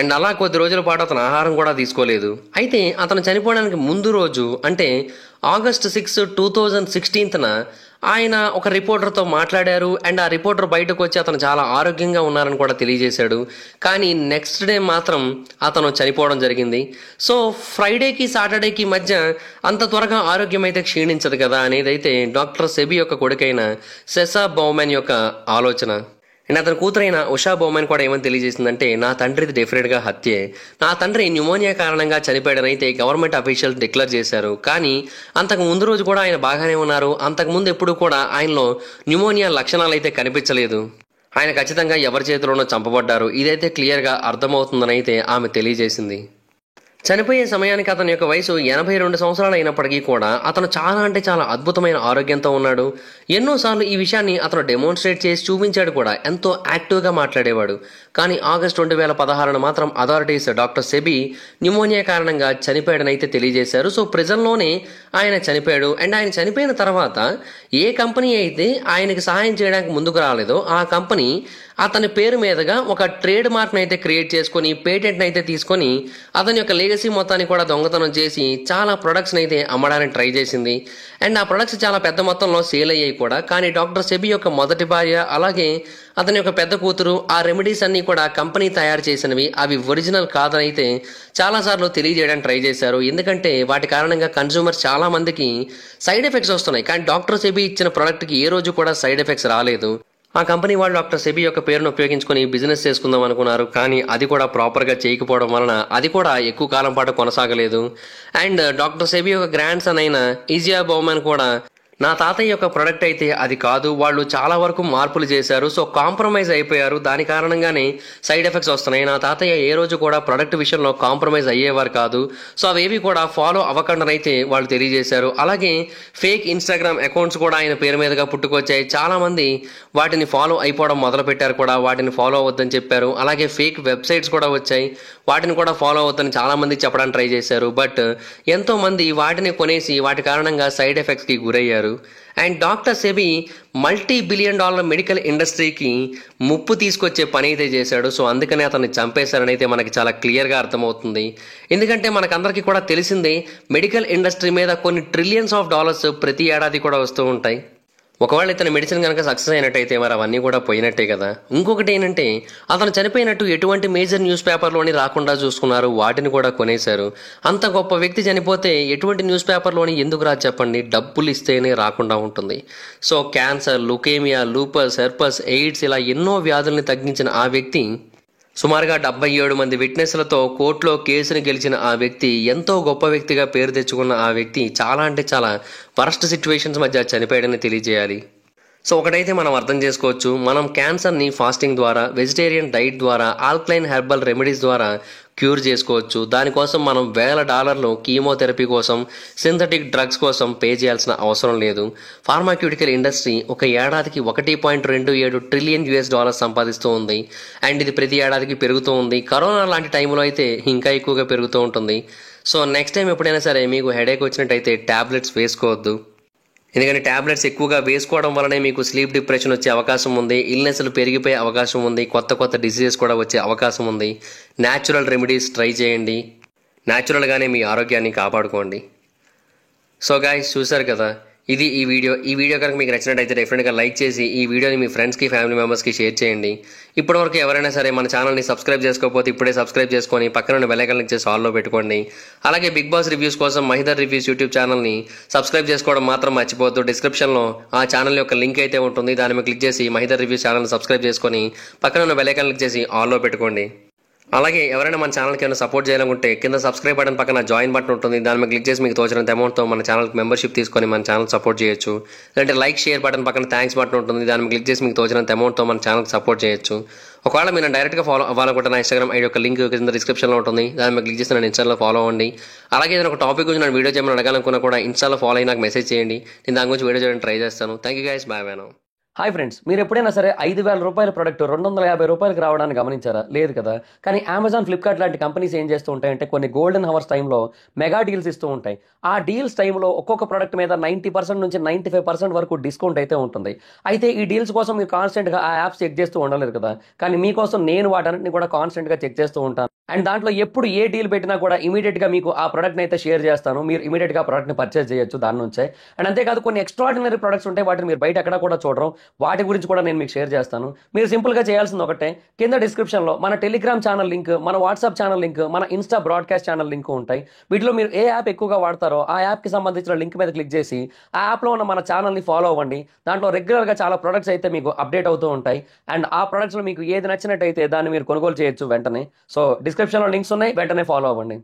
అండ్ అలా కొద్ది రోజుల పాటు అతను ఆహారం కూడా తీసుకోలేదు. అయితే అతను చనిపోవడానికి ముందు రోజు అంటే August 6, 2016 ఆయన ఒక రిపోర్టర్తో మాట్లాడారు. అండ్ ఆ రిపోర్టర్ బయటకు వచ్చి అతను చాలా ఆరోగ్యంగా ఉన్నారని కూడా తెలియజేశాడు. కానీ నెక్స్ట్ డే మాత్రం అతను చనిపోవడం జరిగింది. సో ఫ్రైడేకి సాటర్డేకి మధ్య అంత త్వరగా ఆరోగ్యం అయితే క్షీణించదు కదా అనేది అయితే డాక్టర్ సెబీ యొక్క కొడుకైన సెసా బౌమెన్ యొక్క ఆలోచన. అండ్ అతని కూతురైన ఉషా బౌమెన్ కూడా ఏమని తెలియజేసిందంటే, నా తండ్రిది డెఫినెట్ గా హత్యే. నా తండ్రి న్యూమోనియా కారణంగా చనిపోయాడనైతే గవర్నమెంట్ అఫీషియల్స్ డిక్లేర్ చేశారు. కానీ అంతకు ముందు రోజు కూడా ఆయన బాగానే ఉన్నారు. అంతకు ముందు ఎప్పుడు కూడా ఆయనలో న్యూమోనియా లక్షణాలు అయితే కనిపించలేదు. ఆయన ఖచ్చితంగా ఎవరి చేతిలోనో చంపబడ్డారు. ఇదైతే క్లియర్ గా అర్థమవుతుందని అయితే ఆమె తెలియజేసింది. చనిపోయే సమయానికి అతని యొక్క వయసు 82 సంవత్సరాలు అయినప్పటికీ కూడా అతను చాలా అద్భుతమైన ఆరోగ్యంతో ఉన్నాడు. ఎన్నోసార్లు ఈ విషయాన్ని అతను డెమోన్స్ట్రేట్ చేసి చూపించాడు కూడా. ఎంతో యాక్టివ్గా మాట్లాడేవాడు. కానీ ఆగస్టు 2016 మాత్రం అథారిటీస్ డాక్టర్ సెబీ న్యూమోనియా కారణంగా చనిపోయాడనైతే తెలియజేశారు. సో ప్రిజన్లోనే ఆయన చనిపోయాడు. అండ్ ఆయన చనిపోయిన తర్వాత ఏ కంపెనీ అయితే ఆయనకి సహాయం చేయడానికి ముందుకు రాలేదో ఆ కంపెనీ అతని పేరు మీదుగా ఒక ట్రేడ్ మార్క్ అయితే క్రియేట్ చేసుకుని, పేటెంట్ అయితే తీసుకొని అతని యొక్క లెగసీ మొత్తాన్ని కూడా దొంగతనం చేసి చాలా ప్రొడక్ట్స్ అయితే అమ్మడానికి ట్రై చేసింది. అండ్ ఆ ప్రొడక్ట్స్ చాలా పెద్ద మొత్తంలో సేల్ అయ్యాయి కూడా. కానీ డాక్టర్ సెబీ యొక్క మొదటి భార్య అలాగే అతని యొక్క పెద్ద కూతురు ఆ రెమెడీస్ అన్ని కూడా కంపెనీ తయారు చేసినవి, అవి ఒరిజినల్ కాదని అయితే చాలాసార్లు తెలియజేయడానికి ట్రై చేశారు. ఎందుకంటే వాటి కారణంగా కన్స్యూమర్స్ చాలా మందికి సైడ్ ఎఫెక్ట్స్ వస్తున్నాయి. కానీ డాక్టర్ సెబీ ఇచ్చిన ప్రొడక్ట్కి ఏ రోజు కూడా సైడ్ ఎఫెక్ట్స్ రాలేదు. ఆ కంపెనీ వాళ్ళు డాక్టర్ సెబీ యొక్క పేరును ఉపయోగించుకొని బిజినెస్ చేసుకుందాం అనుకున్నారు, కానీ అది కూడా ప్రాపర్గా చేయకపోవడం వలన అది కూడా ఎక్కువ కాలం పాటు కొనసాగలేదు. అండ్ డాక్టర్ సెబీ యొక్క గ్రాండ్ సన్ అయిన ఈజియా బౌమన్ కూడా నా తాతయ్య యొక్క ప్రొడక్ట్ అయితే అది కాదు, వాళ్ళు చాలా వరకు మార్పులు చేశారు, సో కాంప్రమైజ్ అయిపోయారు, దాని కారణంగానే సైడ్ ఎఫెక్ట్స్ వస్తున్నాయి. నా తాతయ్య ఏ రోజు కూడా ప్రొడక్ట్ విషయంలో కాంప్రమైజ్ అయ్యేవారు కాదు, సో అవేవి కూడా ఫాలో అవ్వకుండానైతే వాళ్ళు తెలియజేశారు. అలాగే ఫేక్ ఇన్స్టాగ్రామ్ అకౌంట్స్ కూడా ఆయన పేరు మీదుగా పుట్టుకొచ్చాయి. చాలా మంది వాటిని ఫాలో అయిపోవడం మొదలు పెట్టారు కూడా, వాటిని ఫాలో అవ్వద్దని చెప్పారు. అలాగే ఫేక్ వెబ్సైట్స్ కూడా వచ్చాయి, వాటిని కూడా ఫాలో అవ్వద్దని చాలా మంది చెప్పడానికి ట్రై చేశారు. బట్ ఎంతో మంది వాటిని కొనేసి వాటి కారణంగా సైడ్ ఎఫెక్ట్స్కి గురయ్యారు. And doctor SEBI $multi-billion medical ఇండస్ట్రీకి ముప్పు తీసుకొచ్చే పని అయితే చేశాడు. సో అందుకనే అతన్ని చంపేశారని అయితే మనకి చాలా క్లియర్గా అర్థమవుతుంది. ఎందుకంటే మనకందరికీ కూడా తెలిసిందే, మెడికల్ ఇండస్ట్రీ మీద కొన్ని ట్రిలియన్స్ ఆఫ్ డాలర్స్ ప్రతి ఏడాది కూడా వస్తూ ఉంటాయి. ఒకవేళ ఇతని మెడిసిన్ కనుక సక్సెస్ అయినట్టయితే మరి అవన్నీ కూడా పోయినట్టే కదా. ఇంకొకటి ఏంటంటే, అతను చనిపోయినట్టు ఎటువంటి మేజర్ న్యూస్ పేపర్లోని రాకుండా చూసుకున్నారు, వాటిని కూడా కొనేశారు. అంత గొప్ప వ్యక్తి చనిపోతే ఎటువంటి న్యూస్ పేపర్లోని ఎందుకు రాదు చెప్పండి, డబ్బులు ఇస్తేనే రాకుండా ఉంటుంది. So cancer, leukaemia, lupus, herpes, AIDS ఇలా ఎన్నో వ్యాధుల్ని తగ్గించిన ఆ వ్యక్తి, సుమారుగా 77 మంది విట్నెస్లతో కోర్టులో కేసును గెలిచిన ఆ వ్యక్తి, ఎంతో గొప్ప వ్యక్తిగా పేరు తెచ్చుకున్న ఆ వ్యక్తి చాలా అంటే చాలా వరస్ట్ సిచ్యువేషన్స్ మధ్య చనిపోయాడని తెలియజేయాలి. సో ఒకటైతే మనం అర్థం చేసుకోవచ్చు, మనం క్యాన్సర్ని ఫాస్టింగ్ ద్వారా, వెజిటేరియన్ డైట్ ద్వారా, ఆల్కలైన్ హెర్బల్ రెమెడీస్ ద్వారా క్యూర్ చేసుకోవచ్చు. దానికోసం మనం $1,000 కీమోథెరపీ కోసం, సింథటిక్ డ్రగ్స్ కోసం పే చేయాల్సిన అవసరం లేదు. ఫార్మాక్యూటికల్ ఇండస్ట్రీ ఒక ఏడాదికి $1.27 ట్రిలియన్ సంపాదిస్తూ ఉంది. అండ్ ఇది ప్రతి ఏడాదికి పెరుగుతూ ఉంది. కరోనా లాంటి టైంలో అయితే ఇంకా ఎక్కువగా పెరుగుతూ ఉంటుంది. సో నెక్స్ట్ టైం ఎప్పుడైనా సరే మీకు హెడేక్ వచ్చినట్టయితే ట్యాబ్లెట్స్ వేసుకోవద్దు. ఎందుకంటే ట్యాబ్లెట్స్ ఎక్కువగా వేసుకోవడం వల్లనే మీకు స్లీప్ డిప్రెషన్ వచ్చే అవకాశం ఉంది, ఇల్నెస్లు పెరిగిపోయే అవకాశం ఉంది, కొత్త డిసీజెస్ కూడా వచ్చే అవకాశం ఉంది. న్యాచురల్ రెమెడీస్ ట్రై చేయండి, న్యాచురల్గానే మీ ఆరోగ్యాన్ని కాపాడుకోండి. సో గైస్, చూసారు కదా, ఇది ఈ వీడియో కనుక మీకు నచ్చినట్టయితే డెఫినెట్గా లైక్ చేసి ఈ వీడియోని మీ ఫ్రెండ్స్కి, ఫ్యామిలీ మెంబర్స్కి షేర్ చేయండి. ఇప్పటివరకు ఎవరైనా సరే మన ఛానల్ని సబ్స్క్రైబ్ చేసుకోకపోతే ఇప్పుడే సబ్స్క్రైబ్ చేసుకొని పక్కన ఉన్న బెల్ ఐకాన్ క్లిక్ చేసి ఆల్లో పెట్టుకోండి. అలాగే బిగ్ బాస్ రివ్యూస్ కోసం మహిదర్ రివ్యూస్ యూట్యూబ్ ఛానల్ని సబ్స్క్రైబ్ చేసుకోవడం మాత్రం మర్చిపోవద్దు. డిస్క్రిప్షన్లో ఆ ఛానల్ యొక్క లింక్ అయితే ఉంటుంది, దాని మీద క్లిక్ చేసి మహిదర్ రివ్యూస్ ఛానల్ని సబ్స్క్రైబ్ చేసుకొని పక్కన ఉన్న బెల్ ఐకాన్ క్లిక్ చేసి ఆల్లో పెట్టుకోండి. అలాగే ఎవరైనా మన ఛానల్కి ఏమైనా సపోర్ట్ చేయాలనుకుంటే కింద సబ్స్క్రైబ్ బటన్ పక్కన జాయిన్ బటన్ ఉంటుంది, దాని మీద క్లిక్ చేసి మీకు తోచినంత అమౌంట్తో మన ఛానల్కి మెంబర్షిప్ తీసుకొని మన ఛానల్ సపోర్ట్ చేయొచ్చు. లేదంటే లైక్, షేర్ బటన్ పక్కన థ్యాంక్స్ బటన్ ఉంటుంది, దాని మీద క్లిక్ చేసి మీకు తోచినంత అమౌంట్తో మన ఛానల్కి సపోర్ట్ చేయొచ్చు. ఒకవేళ మీరు డైరెక్ట్గా ఫాలో అవ్వాలనుకుంటే నా ఇన్స్టాగ్రామ్ ఐడి యొక్క లింక్ కింద డిస్క్రిప్షన్లో ఉంటుంది, దాని మీద క్లిక్ చేసి నన్ను ఇన్స్టాలో ఫాలో అవ్వండి. అలాగే ఏదైనా ఒక టాపిక్ గురించి నేను వీడియో చేయమని అడగాలనుకున్నా కూడా ఇన్స్టాలో ఫాలో అయ్యి నాకు మెసేజ్ చేయండి, నేను దాని గురించి వీడియో చేయడానికి ట్రై చేస్తాను. Thank you guys, bye now. Hi friends, మీరు ఎప్పుడైనా సరే $5,000 ప్రొడక్ట్ $250 రావడానికి గమనించారా? లేదు కదా. కానీ అమెజాన్, ఫ్లిప్కార్ట్ లాంటి కంపెనీస్ ఏం చేస్తూ ఉంటాయంటే కొన్ని గోల్డెన్ హవర్స్ టైంలో మెగా డీల్స్ ఇస్తూ ఉంటాయి. ఆ డీల్స్ టైంలో ఒక్కొక్క ప్రొడక్ట్ మీద 90% నుంచి 95% వరకు డిస్కౌంట్ అయితే ఉంటుంది. అయితే ఈ డీల్స్ కోసం మీరు కాన్స్టెంట్గా ఆ యాప్స్ చెక్ చేస్తూ ఉండలేదు కదా, కానీ మీకోసం నేను వాటన్నిటిని కూడా కాన్స్టెంట్గా చెక్ చేస్తూ ఉంటాను. అండ్ దాంట్లో ఎప్పుడు ఏ డీల్ పెట్టినా కూడా ఇమీడియట్గా మీకు ఆ ప్రొడక్ట్ని అయితే షేర్ చేస్తాను, మీరు ఇమీడియట్గా ప్రొడక్ట్ని పర్చేస్ చేయొచ్చు దాని నుంచే. అండ్ అంతేకాదు కొన్ని ఎక్స్ట్రాడినరీ ప్రొడక్ట్స్ ఉంటాయి, వాటిని మీరు బయట ఎక్కడ కూడా చూడరు, వాటి గురించి కూడా నేను మీకు షేర్ చేస్తాను. మీరు సింపుల్గా చేయాల్సింది ఒకటే, కింద డిస్క్రిప్షన్లో మన టెలిగ్రామ్ ఛానల్ లింక్, మన వాట్సాప్ ఛానల్ లింక్, మన ఇన్స్టా బ్రాడ్కాస్ట్ ఛానల్ లింక్ ఉంటాయి. వీటిలో మీరు ఏ యాప్ ఎక్కువగా వాడతారో ఆ యాప్కి సంబంధించిన లింక్ మీద క్లిక్ చేసి ఆ యాప్లో ఉన్న మన ఛానల్ని ఫాలో అవ్వండి. దాంట్లో రెగ్యులర్గా చాలా ప్రొడక్ట్స్ అయితే మీకు అప్డేట్ అవుతూ ఉంటాయి. అండ్ ఆ ప్రొడక్ట్స్లో మీకు ఏది నచ్చినట్టయితే దాన్ని మీరు కొనుగోలు చేయొచ్చు వెంటనే. సో డిస్క్రిప్షన్లో లింక్స్ ఉన్నాయి, వెంటనే ఫాలో అవ్వండి.